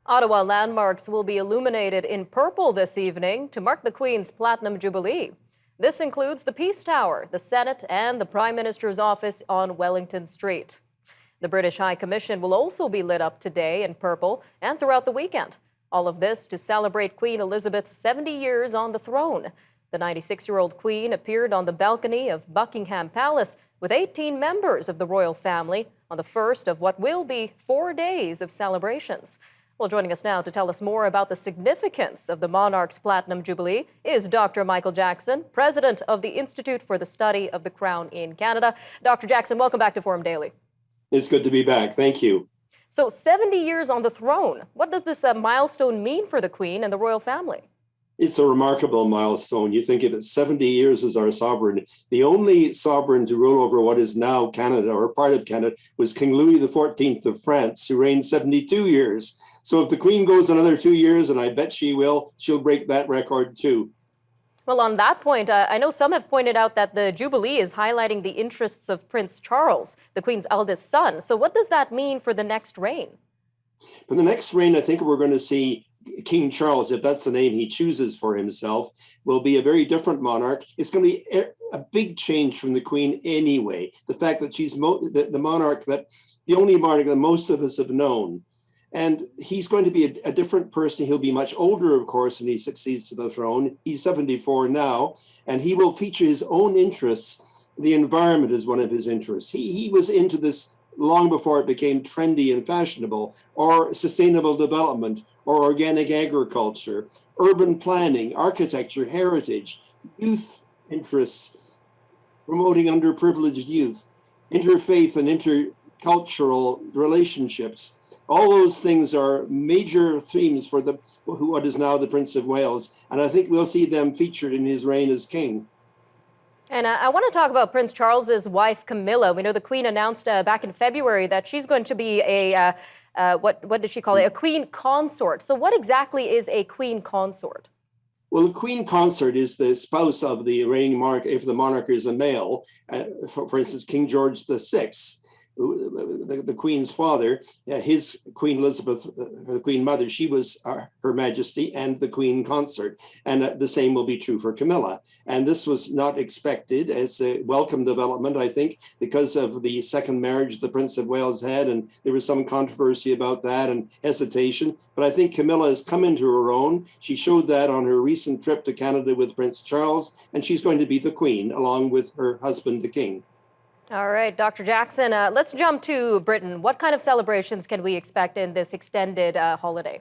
Ottawa landmarks will be illuminated in purple this evening to mark the Queen's Platinum Jubilee. This includes the Peace Tower, the Senate, and the Prime Minister's office on Wellington Street. The British High Commission will also be lit up today in purple and throughout the weekend. All of this to celebrate Queen Elizabeth's 70 years on the throne. The 96-year-old Queen appeared on the balcony of Buckingham Palace with 18 members of the royal family on the first of what will be 4 days of celebrations. Well, joining us now to tell us more about the significance of the monarch's Platinum Jubilee is Dr. Michael Jackson, president of the Institute for the Study of the Crown in Canada. Dr. Jackson, welcome back to Forum Daily. It's good to be back. Thank you. So 70 years on the throne. What does this milestone mean for the Queen and the royal family? It's a remarkable milestone. You think of it, 70 years as our sovereign. The only sovereign to rule over what is now Canada, or part of Canada, was King Louis XIV of France, who reigned 72 years. So if the Queen goes another 2 years, and I bet she will, she'll break that record too. Well, on that point, I know some have pointed out that the Jubilee is highlighting the interests of Prince Charles, the Queen's eldest son. So what does that mean for the next reign? For the next reign, I think we're going to see King Charles, if that's the name he chooses for himself, will be a very different monarch. It's going to be a big change from the Queen anyway. The fact that she's the monarch that the only monarch that most of us have known. And he's going to be a different person. He'll be much older, of course, when he succeeds to the throne. He's 74 now, and he will feature his own interests. The environment is one of his interests. He was into this long before it became trendy and fashionable, or sustainable development, or organic agriculture, urban planning, architecture, heritage, youth interests, promoting underprivileged youth, interfaith and intercultural relationships. All those things are major themes for what is now the Prince of Wales, and I think we'll see them featured in his reign as king. And I want to talk about Prince Charles's wife, Camilla. We know the Queen announced back in February that she's going to be what did she call it? A Queen consort. So what exactly is a Queen consort? Well, a Queen consort is the spouse of the reigning monarch, if the monarch is a male. For instance, King George VI. The Queen's father, his Queen Elizabeth, the Queen Mother, she was Her Majesty and the Queen consort. And the same will be true for Camilla. And this was not expected as a welcome development, I think, because of the second marriage the Prince of Wales had. And there was some controversy about that and hesitation. But I think Camilla has come into her own. She showed that on her recent trip to Canada with Prince Charles. And she's going to be the Queen, along with her husband, the King. All right, Dr. Jackson, let's jump to Britain. What kind of celebrations can we expect in this extended holiday?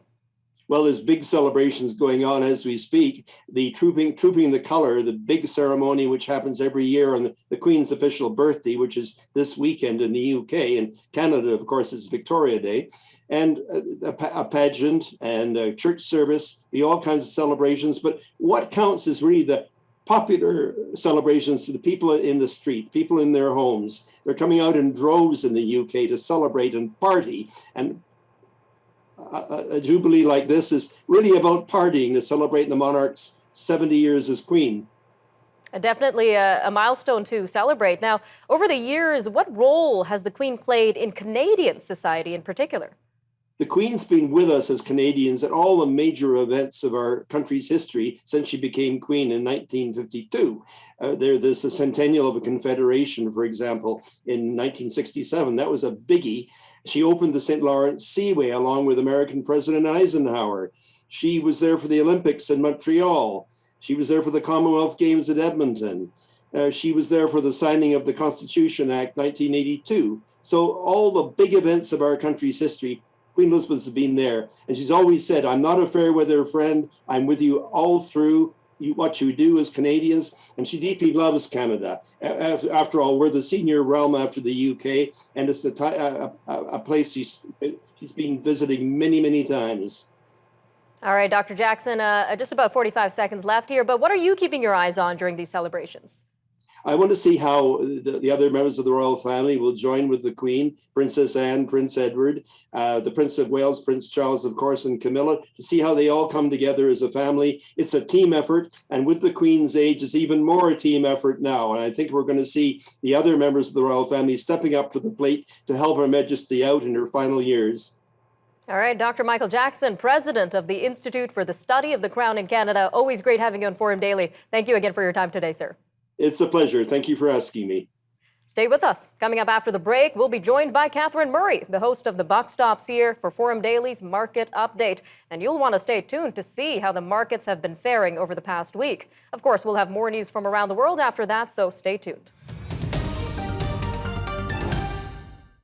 Well, there's big celebrations going on as we speak. The trooping the colour, the big ceremony which happens every year on the Queen's official birthday, which is this weekend in the UK. In Canada, of course, it's Victoria Day. And a pageant and a church service, all kinds of celebrations. But what counts is really the popular celebrations to the people in the street, people in their homes. They're coming out in droves in the UK to celebrate and party. And a jubilee like this is really about partying to celebrate the monarch's 70 years as Queen. Definitely a milestone to celebrate. Now, over the years, what role has the Queen played in Canadian society in particular? The Queen's been with us as Canadians at all the major events of our country's history since she became Queen in 1952. There's the centennial of a confederation, for example, in 1967. That was a biggie. She opened the St. Lawrence Seaway along with American President Eisenhower. She was there for the Olympics in Montreal. She was there for the Commonwealth Games at Edmonton. She was there for the signing of the Constitution Act 1982. So all the big events of our country's history, Queen Elizabeth has been there, and she's always said, I'm not a fair weather friend. I'm with you all through what you do as Canadians, and she deeply loves Canada. After all, we're the senior realm after the UK, and it's a place she's been visiting many, many times. All right, Dr. Jackson, just about 45 seconds left here, but what are you keeping your eyes on during these celebrations? I want to see how the other members of the royal family will join with the Queen, Princess Anne, Prince Edward, the Prince of Wales, Prince Charles, of course, and Camilla, to see how they all come together as a family. It's a team effort, and with the Queen's age, it's even more a team effort now. And I think we're going to see the other members of the royal family stepping up to the plate to help Her Majesty out in her final years. All right, Dr. Michael Jackson, president of the Institute for the Study of the Crown in Canada. Always great having you on Forum Daily. Thank you again for your time today, sir. It's a pleasure. Thank you for asking me. Stay with us. Coming up after the break, we'll be joined by Catherine Murray, the host of the Buck Stops here for Forum Daily's Market Update. And you'll want to stay tuned to see how the markets have been faring over the past week. Of course, we'll have more news from around the world after that, so stay tuned.